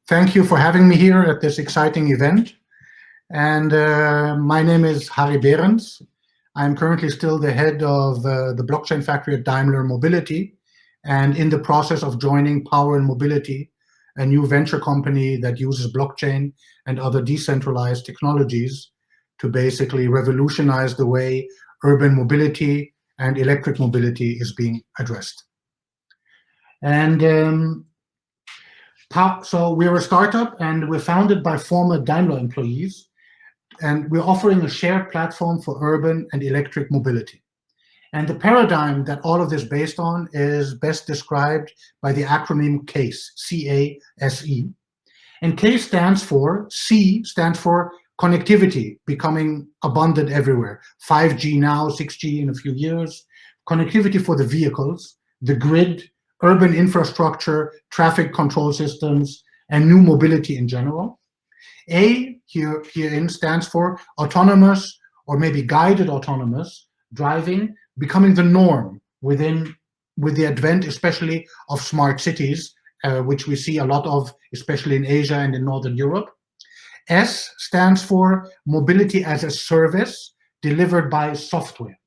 Thank you for having me here at this exciting event. And my name is Harry Behrens. I'm currently still the head of the blockchain factory at Daimler Mobility, and in the process of joining Power and Mobility, a new venture company that uses blockchain and other decentralized technologies to basically revolutionize the way urban mobility and electric mobility is being addressed. And so we're a startup, and we're founded by former Daimler employees, and we're offering a shared platform for urban and electric mobility. And the paradigm that all of this is based on is best described by the acronym CASE, C-A-S-E. And CASE stands for, C stands for connectivity, becoming abundant everywhere. 5G now, 6G in a few years. Connectivity for the vehicles, the grid, urban infrastructure, traffic control systems, and new mobility in general. A herein stands for autonomous, or maybe guided autonomous driving, becoming the norm with the advent especially of smart cities, which we see a lot of, especially in Asia and in Northern Europe. S stands for mobility as a service delivered by software.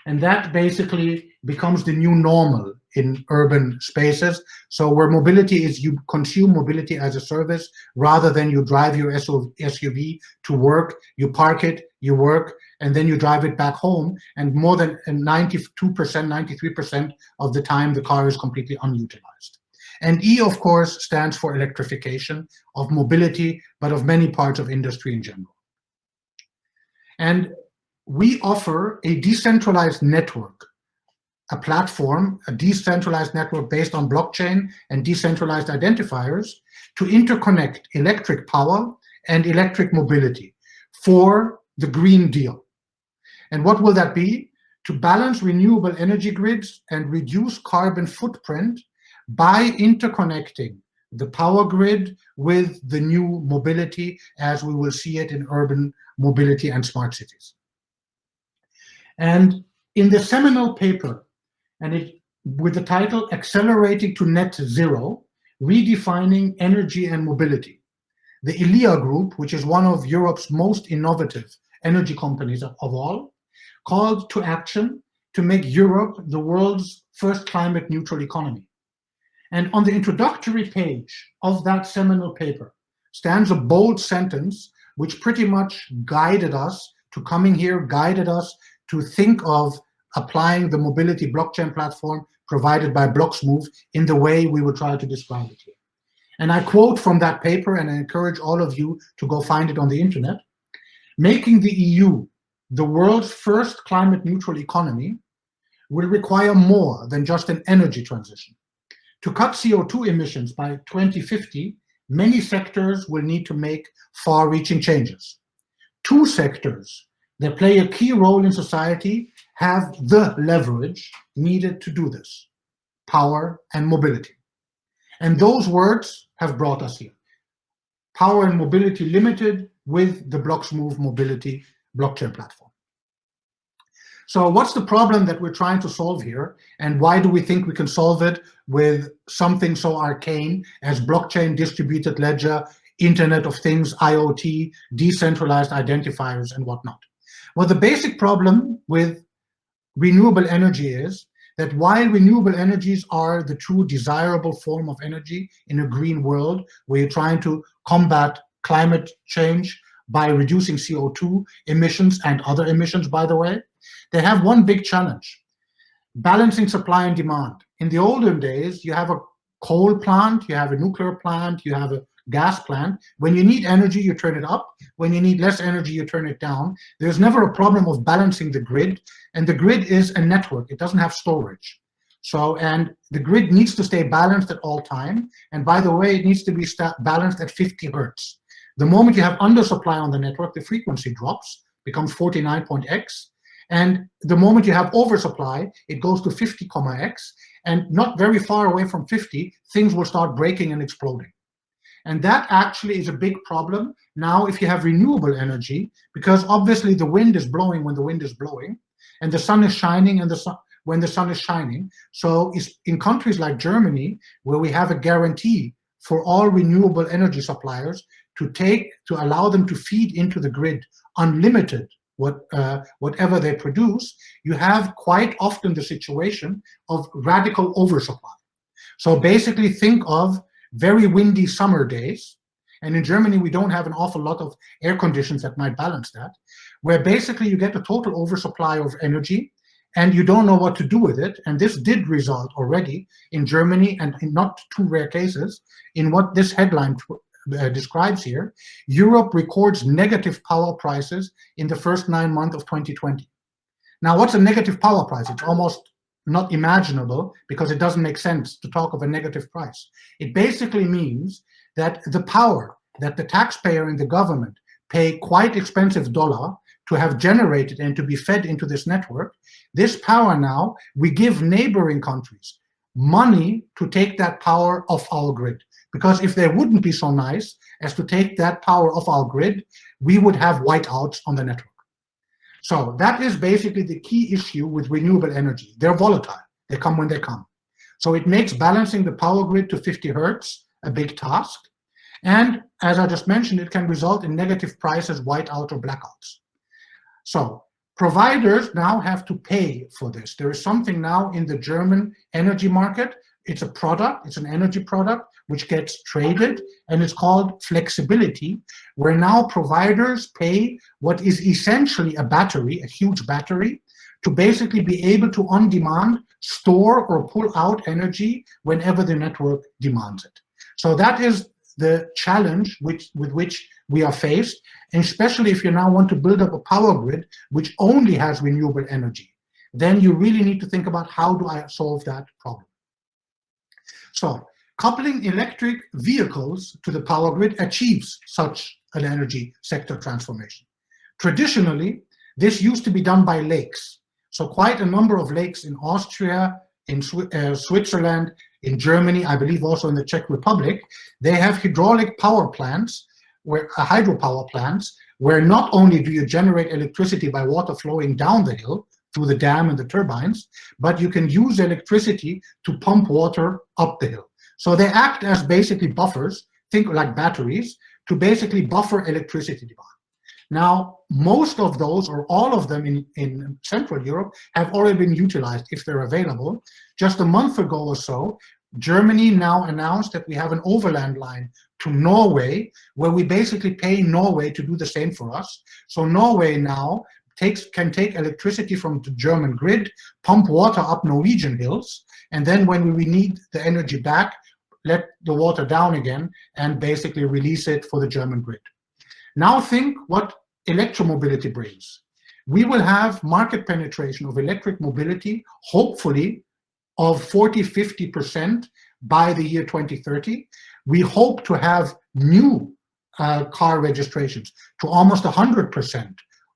And that basically becomes the new normal in urban spaces. So where mobility is, you consume mobility as a service rather than you drive your SUV to work, you park it, you work, and then you drive it back home. And more than 92%, 93% of the time, the car is completely unutilized. And E, of course, stands for electrification of mobility, but of many parts of industry in general. And we offer a decentralized network, a platform, a decentralized network based on blockchain and decentralized identifiers to interconnect electric power and electric mobility for the Green Deal. And what will that be? To balance renewable energy grids and reduce carbon footprint by interconnecting the power grid with the new mobility as we will see it in urban mobility and smart cities. And in the seminal paper, with the title Accelerating to Net Zero, Redefining Energy and Mobility, the ILEA Group, which is one of Europe's most innovative energy companies of all, called to action to make Europe the world's first climate neutral economy. And on the introductory page of that seminal paper stands a bold sentence which pretty much guided us to coming here, guided us to think of applying the mobility blockchain platform provided by Blocksmove in the way we would try to describe it here. And I quote from that paper, and I encourage all of you to go find it on the internet. Making the EU the world's first climate neutral economy will require more than just an energy transition. To cut CO2 emissions by 2050, many sectors will need to make far-reaching changes. Two sectors that play a key role in society have the leverage needed to do this: power and mobility. And those words have brought us here. Power and Mobility Limited with the Blocksmove Mobility blockchain platform. So what's the problem that we're trying to solve here, and why do we think we can solve it with something so arcane as blockchain, distributed ledger, Internet of Things, IoT, decentralized identifiers, and whatnot? Well, the basic problem with renewable energy is that while renewable energies are the true desirable form of energy in a green world, where you're trying to combat climate change by reducing CO2 emissions and other emissions, by the way, they have one big challenge: balancing supply and demand. In the olden days, you have a coal plant, you have a nuclear plant, you have a gas plant. When you need energy, you turn it up. When you need less energy, you turn it down. There's never a problem of balancing the grid, and the grid is a network. It doesn't have storage. So, and the grid needs to stay balanced at all time. And by the way, it needs to be balanced at 50 hertz. The moment you have undersupply on the network, the frequency drops, becomes 49.x. And the moment you have oversupply, it goes to 50,x. And not very far away from 50, things will start breaking and exploding. And that actually is a big problem now if you have renewable energy, because obviously the wind is blowing when the wind is blowing, and the sun is shining when the sun is shining. So in countries like Germany, where we have a guarantee for all renewable energy suppliers to allow them to feed into the grid unlimited whatever they produce, you have quite often the situation of radical oversupply. So basically think of very windy summer days, and in Germany we don't have an awful lot of air conditions that might balance that, where basically you get a total oversupply of energy and you don't know what to do with it. And this did result already in Germany, and in not too rare cases, in what this headline describes here. Europe records negative power prices in the first 9 months of 2020. Now, what's a negative power price? It's almost not imaginable because it doesn't make sense to talk of a negative price. It basically means that the power that the taxpayer and the government pay quite expensive dollar to have generated and to be fed into this network, this power now, we give neighboring countries money to take that power off our grid. Because if they wouldn't be so nice as to take that power off our grid, we would have whiteouts on the network. So that is basically the key issue with renewable energy. They're volatile. They come when they come. So it makes balancing the power grid to 50 hertz a big task. And as I just mentioned, it can result in negative prices, whiteout or blackouts. So providers now have to pay for this. There is something now in the German energy market. It's a product, it's an energy product which gets traded, and it's called flexibility, where now providers pay what is essentially a battery, a huge battery, to basically be able to on demand store or pull out energy whenever the network demands it. So that is the challenge with which we are faced, and especially if you now want to build up a power grid which only has renewable energy, then you really need to think about how do I solve that problem. So coupling electric vehicles to the power grid achieves such an energy sector transformation. Traditionally, this used to be done by lakes. So quite a number of lakes in Austria, in Switzerland, in Germany, I believe also in the Czech Republic, they have hydraulic power plants, hydropower plants, where not only do you generate electricity by water flowing down the hill through the dam and the turbines, but you can use electricity to pump water up the hill. So they act as basically buffers, think like batteries, to basically buffer electricity demand. Now, most of those, or all of them in Central Europe, have already been utilized if they're available. Just a month ago or so, Germany now announced that we have an overland line to Norway, where we basically pay Norway to do the same for us. So Norway now can take electricity from the German grid, pump water up Norwegian hills, and then when we need the energy back, let the water down again and basically release it for the German grid. Now think what electromobility brings. We will have market penetration of electric mobility, hopefully, of 40–50% by the year 2030. We hope to have new car registrations to almost 100%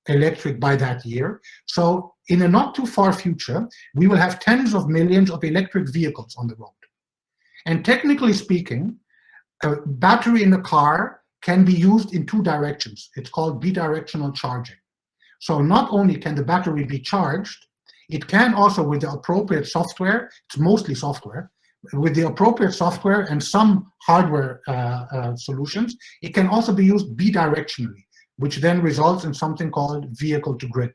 electric by that year. So in a not too far future, we will have tens of millions of electric vehicles on the road. And technically speaking, a battery in a car can be used in two directions. It's called bidirectional charging. So not only can the battery be charged, it can also, with the appropriate software, it's mostly software, with the appropriate software and some hardware solutions, it can also be used bidirectionally, which then results in something called vehicle to grid.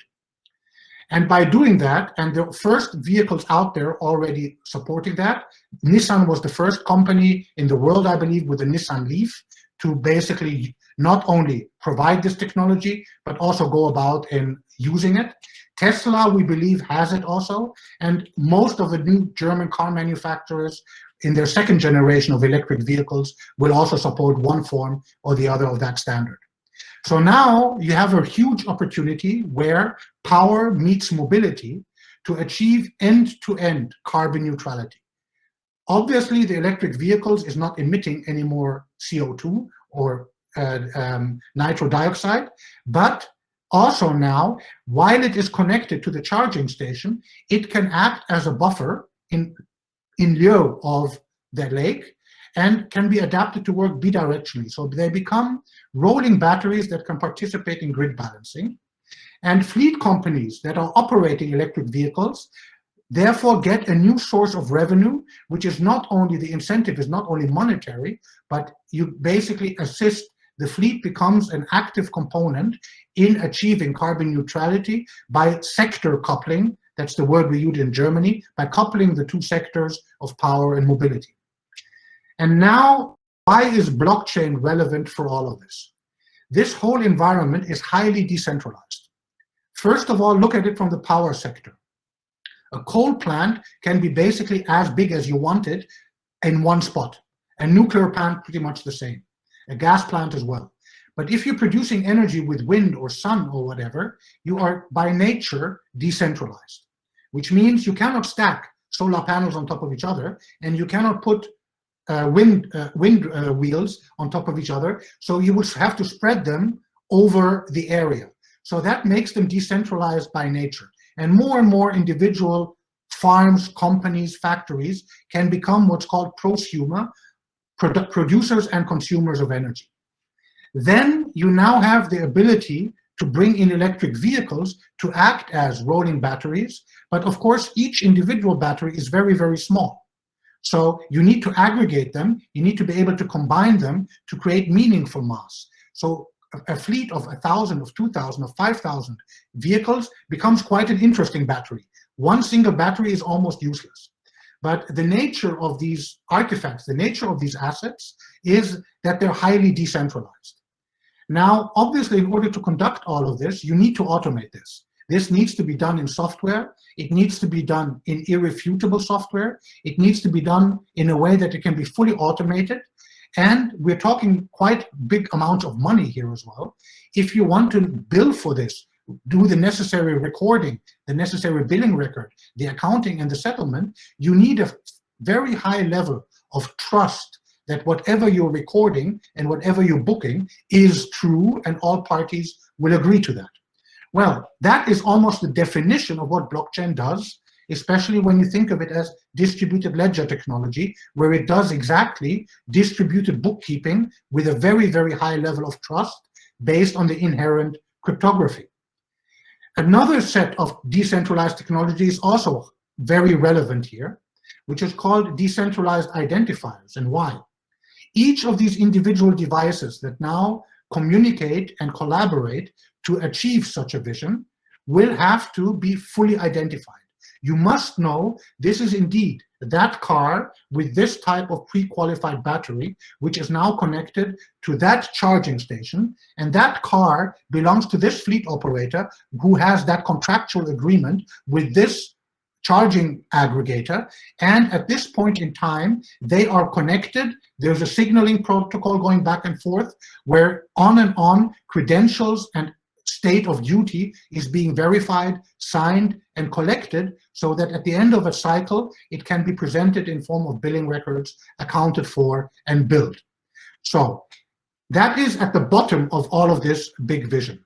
And by doing that, and the first vehicles out there already supporting that, Nissan was the first company in the world, I believe, with the Nissan Leaf to basically not only provide this technology, but also go about in using it. Tesla, we believe, has it also, and most of the new German car manufacturers in their second generation of electric vehicles will also support one form or the other of that standard. So now you have a huge opportunity where power meets mobility to achieve end-to-end carbon neutrality. Obviously, the electric vehicles is not emitting any more CO2 or nitrous dioxide, but also now, while it is connected to the charging station, it can act as a buffer in lieu of the lake and can be adapted to work bidirectionally. So they become rolling batteries that can participate in grid balancing. And fleet companies that are operating electric vehicles therefore get a new source of revenue, which is not only, the incentive is not only monetary, but you basically assist, the fleet becomes an active component in achieving carbon neutrality by sector coupling. That's the word we use in Germany, by coupling the two sectors of power and mobility. And now, why is blockchain relevant for all of this? This whole environment is highly decentralized. First of all, look at it from the power sector. A coal plant can be basically as big as you want it in one spot. A nuclear plant, pretty much the same. A gas plant as well. But if you're producing energy with wind or sun or whatever, you are by nature decentralized, which means you cannot stack solar panels on top of each other, and you cannot put wind wheels on top of each other, so you would have to spread them over the area. So that makes them decentralized by nature. And more individual farms, companies, factories can become what's called prosumer, producers and consumers of energy. Then you now have the ability to bring in electric vehicles to act as rolling batteries, but of course each individual battery is very, very small. So you need to aggregate them, you need to be able to combine them to create meaningful mass. So a fleet of 1,000, of 2,000, of 5,000 vehicles becomes quite an interesting battery. One single battery is almost useless. But the nature of these artifacts, the nature of these assets is that they're highly decentralized. Now, obviously, in order to conduct all of this, you need to automate this. This needs to be done in software. It needs to be done in irrefutable software. It needs to be done in a way that it can be fully automated. And we're talking quite big amounts of money here as well. If you want to bill for this, do the necessary recording, the necessary billing record, the accounting and the settlement, you need a very high level of trust that whatever you're recording and whatever you're booking is true and all parties will agree to that. Well, that is almost the definition of what blockchain does, especially when you think of it as distributed ledger technology, where it does exactly distributed bookkeeping with a very, very high level of trust based on the inherent cryptography. Another set of decentralized technology is also very relevant here, which is called decentralized identifiers. And why? Each of these individual devices that now communicate and collaborate to achieve such a vision will have to be fully identified. You must know this is indeed that car with this type of pre-qualified battery, which is now connected to that charging station, and that car belongs to this fleet operator who has that contractual agreement with this charging aggregator, and at this point in time, they are connected. There's a signaling protocol going back and forth where on and on credentials and state of duty is being verified, signed, and collected so that at the end of a cycle, it can be presented in form of billing records, accounted for, and billed. So that is at the bottom of all of this big vision.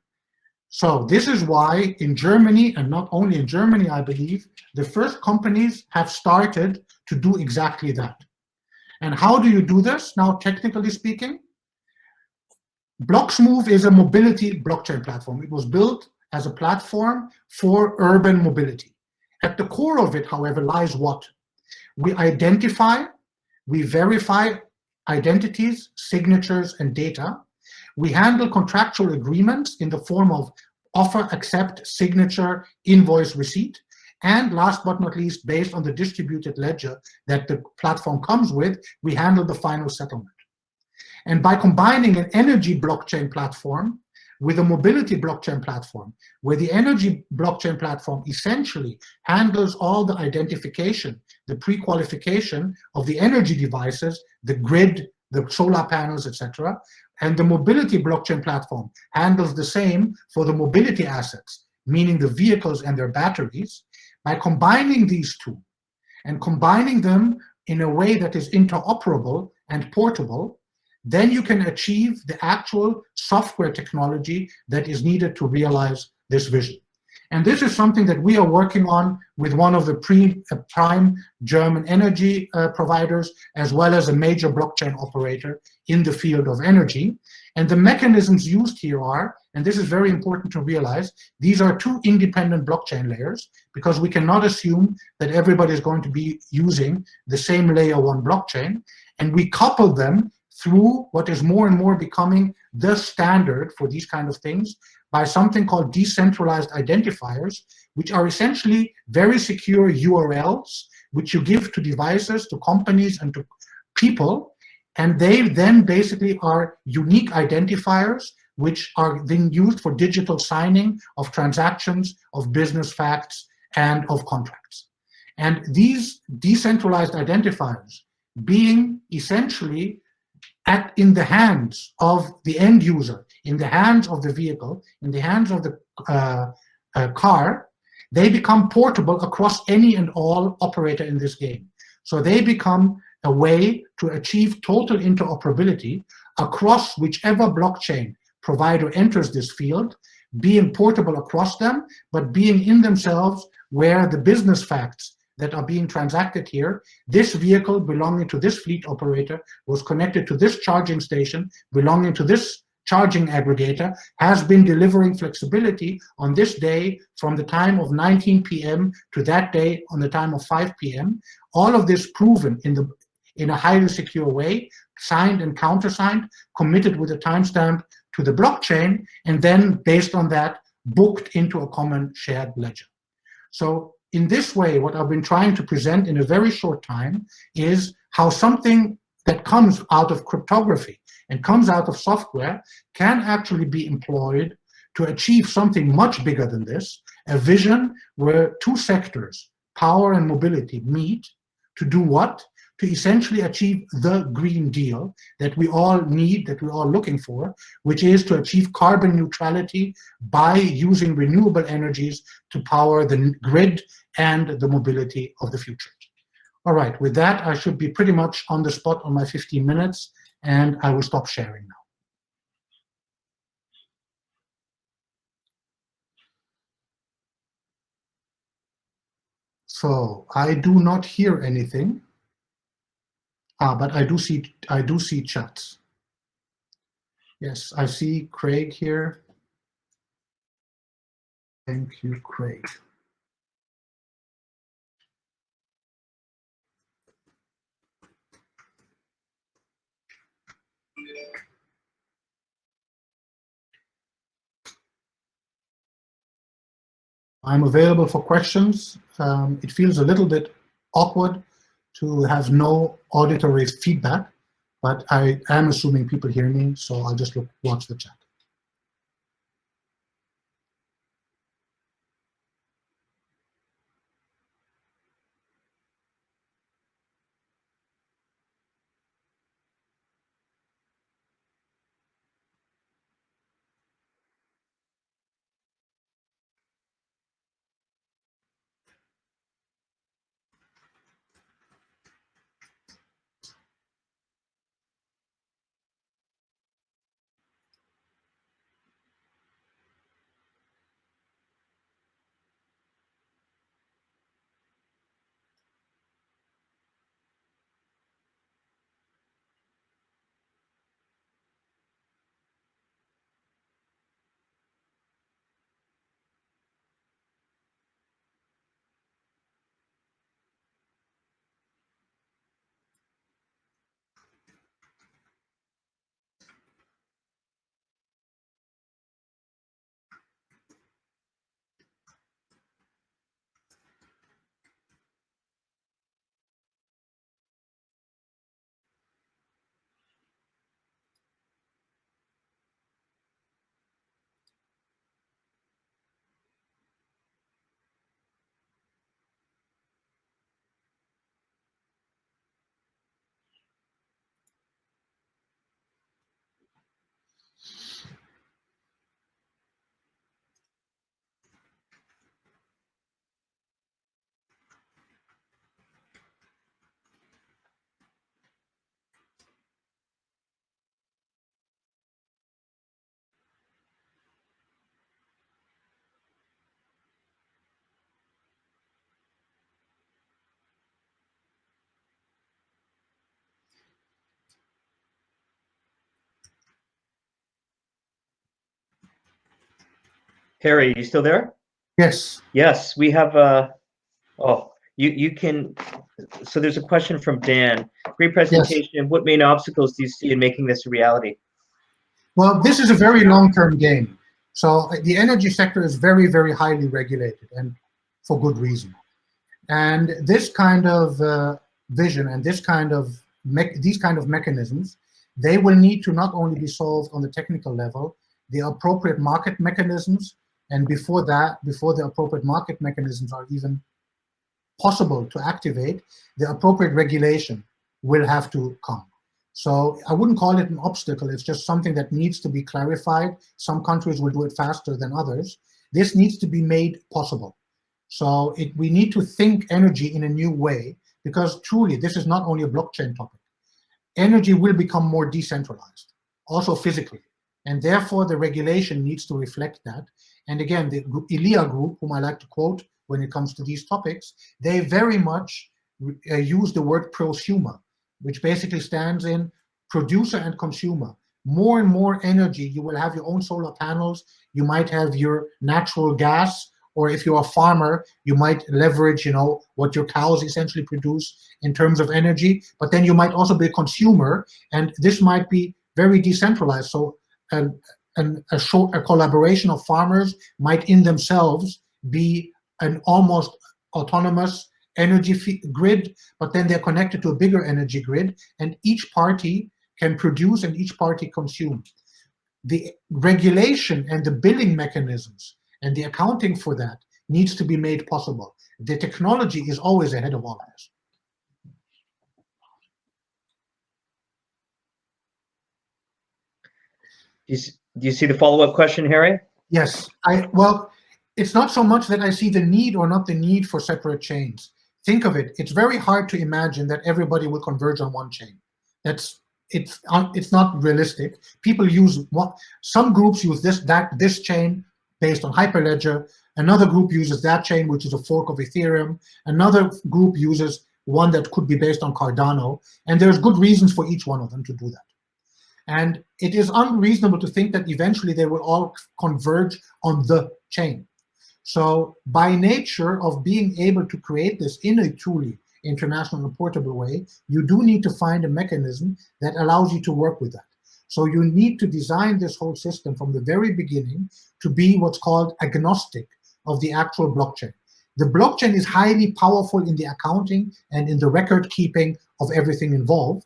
So this is why in Germany, and not only in Germany, I believe, the first companies have started to do exactly that. And how do you do this? Now, technically speaking, Blocksmove is a mobility blockchain platform. It was built as a platform for urban mobility. At the core of it, however, lies what? We identify, we verify identities, signatures, and data. We handle contractual agreements in the form of offer, accept, signature, invoice, receipt. And last but not least, based on the distributed ledger that the platform comes with, we handle the final settlement. And by combining an energy blockchain platform with a mobility blockchain platform, where the energy blockchain platform essentially handles all the identification, the pre-qualification of the energy devices, the grid, the solar panels, etc., and the mobility blockchain platform handles the same for the mobility assets, meaning the vehicles and their batteries. By combining these two and combining them in a way that is interoperable and portable, then you can achieve the actual software technology that is needed to realize this vision. And this is something that we are working on with one of the prime German energy providers, as well as a major blockchain operator in the field of energy. And the mechanisms used here are, and this is very important to realize, these are two independent blockchain layers, because we cannot assume that everybody is going to be using the same layer one blockchain. And we couple them through what is more and more becoming the standard for these kind of things by something called decentralized identifiers, which are essentially very secure URLs, which you give to devices, to companies, and to people. And they then basically are unique identifiers, which are then used for digital signing of transactions, of business facts, and of contracts. And these decentralized identifiers, being essentially in the hands of the end user, in the hands of the vehicle, in the hands of the car, they become portable across any and all operator in this game. So they become a way to achieve total interoperability across whichever blockchain provider enters this field, being portable across them, but being in themselves where the business facts that are being transacted here, this vehicle belonging to this fleet operator was connected to this charging station belonging to this charging aggregator, has been delivering flexibility on this day from the time of 19 p.m. to that day on the time of 5 p.m. All of this proven in a highly secure way, signed and countersigned, committed with a timestamp to the blockchain, and then based on that, booked into a common shared ledger. So in this way, what I've been trying to present in a very short time is how something that comes out of cryptography and comes out of software can actually be employed to achieve something much bigger than this, a vision where two sectors, power and mobility, meet to do what? To essentially achieve the Green Deal that we all need, that we're all looking for, which is to achieve carbon neutrality by using renewable energies to power the grid and the mobility of the future. All right, with that, I should be pretty much on the spot on my 15 minutes, and I will stop sharing now. So I do not hear anything. But I do see chats. Yes, I see Craig here. Thank you, Craig. I'm available for questions. It feels a little bit awkward to have no auditory feedback, but I am assuming people hear me, so I'll just watch the chat. Harry, you still there? Yes. Yes, we have. You can. So there's a question from Dan. Great presentation. Yes. What main obstacles do you see in making this a reality? Well, this is a very long-term game. So the energy sector is very, very highly regulated, and for good reason. And this kind of vision and these kind of mechanisms, they will need to not only be solved on the technical level, the appropriate market mechanisms, and before that, before the appropriate market mechanisms are even possible to activate, the appropriate regulation will have to come. So I wouldn't call it an obstacle, it's just something that needs to be clarified. Some countries will do it faster than others. This needs to be made possible. So we need to think energy in a new way, because truly this is not only a blockchain topic. Energy will become more decentralized, also physically, and therefore the regulation needs to reflect that. And again, the ILEA group, whom I like to quote when it comes to these topics, they very much use the word prosumer, which basically stands in producer and consumer. More and more energy, you will have your own solar panels, you might have your natural gas, or if you're a farmer, you might leverage, what your cows essentially produce in terms of energy, but then you might also be a consumer, and this might be very decentralized. So a collaboration of farmers might in themselves be an almost autonomous energy grid, but then they're connected to a bigger energy grid, and each party can produce and each party consume. The regulation and the billing mechanisms and the accounting for that needs to be made possible. The technology is always ahead of all of this. Do you see the follow-up question, Harry? Yes. Well, it's not so much that I see the need or not the need for separate chains. Think of it. It's very hard to imagine that everybody will converge on one chain. It's not realistic. People use some groups use this chain based on Hyperledger. Another group uses that chain, which is a fork of Ethereum. Another group uses one that could be based on Cardano. And there's good reasons for each one of them to do that. And it is unreasonable to think that eventually they will all converge on the chain. So by nature of being able to create this in a truly international and portable way, you do need to find a mechanism that allows you to work with that. So you need to design this whole system from the very beginning to be what's called agnostic of the actual blockchain. The blockchain is highly powerful in the accounting and in the record keeping of everything involved,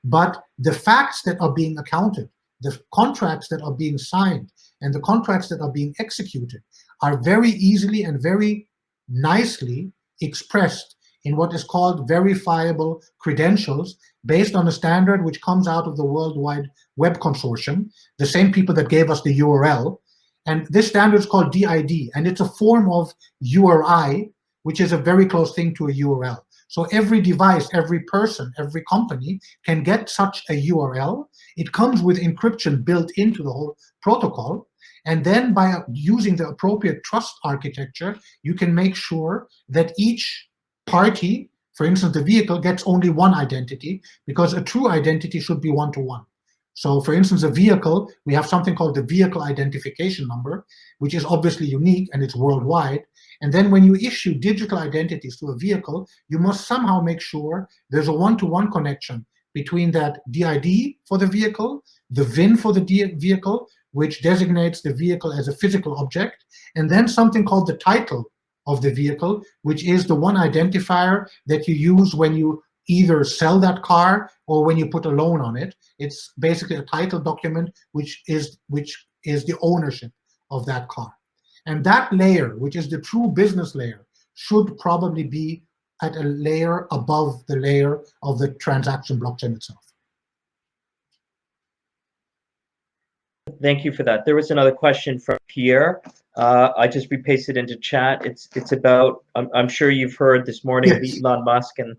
but the facts that are being accounted, the contracts that are being signed, and the contracts that are being executed are very easily and very nicely expressed in what is called verifiable credentials based on a standard which comes out of the World Wide Web Consortium, the same people that gave us the URL. And this standard is called DID, and it's a form of URI, which is a very close thing to a URL. So every device, every person, every company can get such a URL. It comes with encryption built into the whole protocol. And then by using the appropriate trust architecture, you can make sure that each party, for instance, the vehicle, gets only one identity, because a true identity should be one-to-one. So for instance, a vehicle, we have something called the vehicle identification number, which is obviously unique and it's worldwide. And then when you issue digital identities to a vehicle, you must somehow make sure there's a one-to-one connection between that DID for the vehicle, the VIN for the vehicle, which designates the vehicle as a physical object, and then something called the title of the vehicle, which is the one identifier that you use when you either sell that car or when you put a loan on it. It's basically a title document which is the ownership of that car. And that layer, which is the true business layer, should probably be at a layer above the layer of the transaction blockchain itself. Thank you for that. There was another question from Pierre. I just repasted into chat. It's about, I'm sure you've heard this morning of Elon Musk, and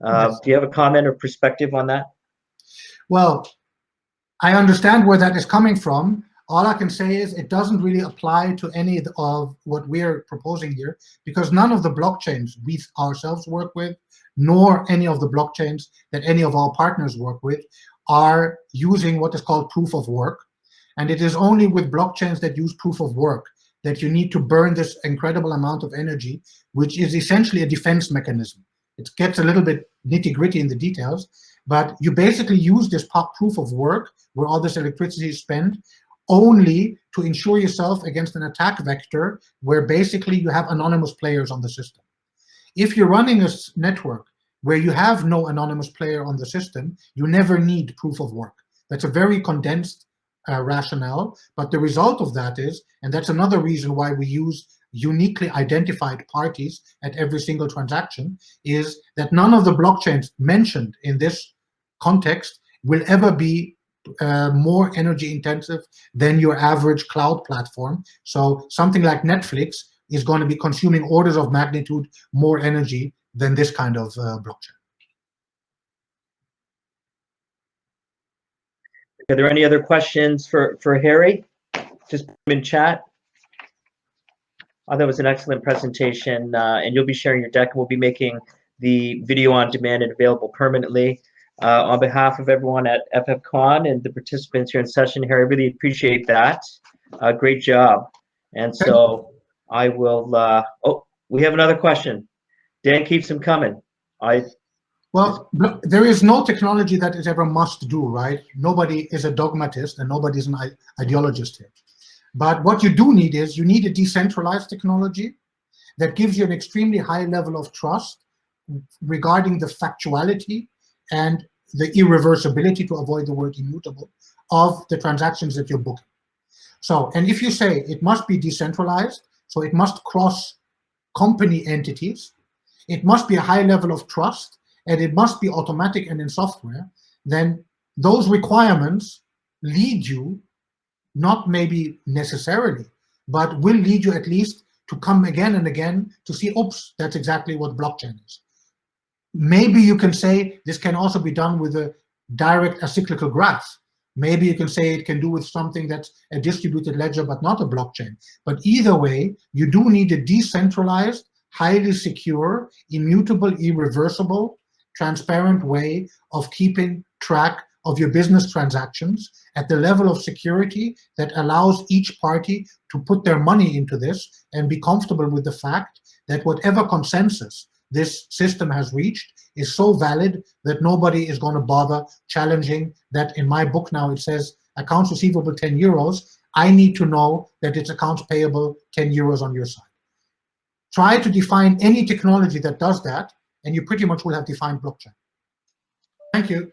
Yes. Do you have a comment or perspective on that? Well, I understand where that is coming from. All I can say is it doesn't really apply to any of what we're proposing here, because none of the blockchains we ourselves work with, nor any of the blockchains that any of our partners work with, are using what is called proof of work. And it is only with blockchains that use proof of work that you need to burn this incredible amount of energy, which is essentially a defense mechanism. It gets a little bit nitty-gritty in the details, but you basically use this proof of work where all this electricity is spent only to ensure yourself against an attack vector where basically you have anonymous players on the system. If you're running a network where you have no anonymous player on the system, you never need proof of work. That's a very condensed rationale, but the result of that is, and that's another reason why we use uniquely identified parties at every single transaction, is that none of the blockchains mentioned in this context will ever be more energy intensive than your average cloud platform. So something like Netflix is going to be consuming orders of magnitude more energy than this kind of blockchain. Are there any other questions for Harry? Just put them in chat. Oh, that was an excellent presentation, and you'll be sharing your deck, and we'll be making the video on demand and available permanently. On behalf of everyone at FFCon and the participants here in session, Harry, I really appreciate that. Great job. And so I will, oh, we have another question. Dan keeps them coming. Well, there is no technology that is ever must do, right? Nobody is a dogmatist and nobody's an ideologist here. But what you do need is you need a decentralized technology that gives you an extremely high level of trust regarding the factuality and the irreversibility, to avoid the word immutable, of the transactions that you're booking. So, and if you say it must be decentralized, so it must cross company entities, it must be a high level of trust, and it must be automatic and in software, then those requirements lead you, not maybe necessarily, but will lead you at least to come again and again to see, oops, that's exactly what blockchain is. Maybe you can say this can also be done with a direct acyclical graph. Maybe you can say it can do with something that's a distributed ledger but not a blockchain. But either way, you do need a decentralized, highly secure, immutable, irreversible, transparent way of keeping track of your business transactions at the level of security that allows each party to put their money into this and be comfortable with the fact that whatever consensus this system has reached is so valid that nobody is going to bother challenging that. In my book now it says accounts receivable 10 euros. I need to know that it's accounts payable 10 euros on your side. Try to define any technology that does that, and you pretty much will have defined blockchain. Thank you.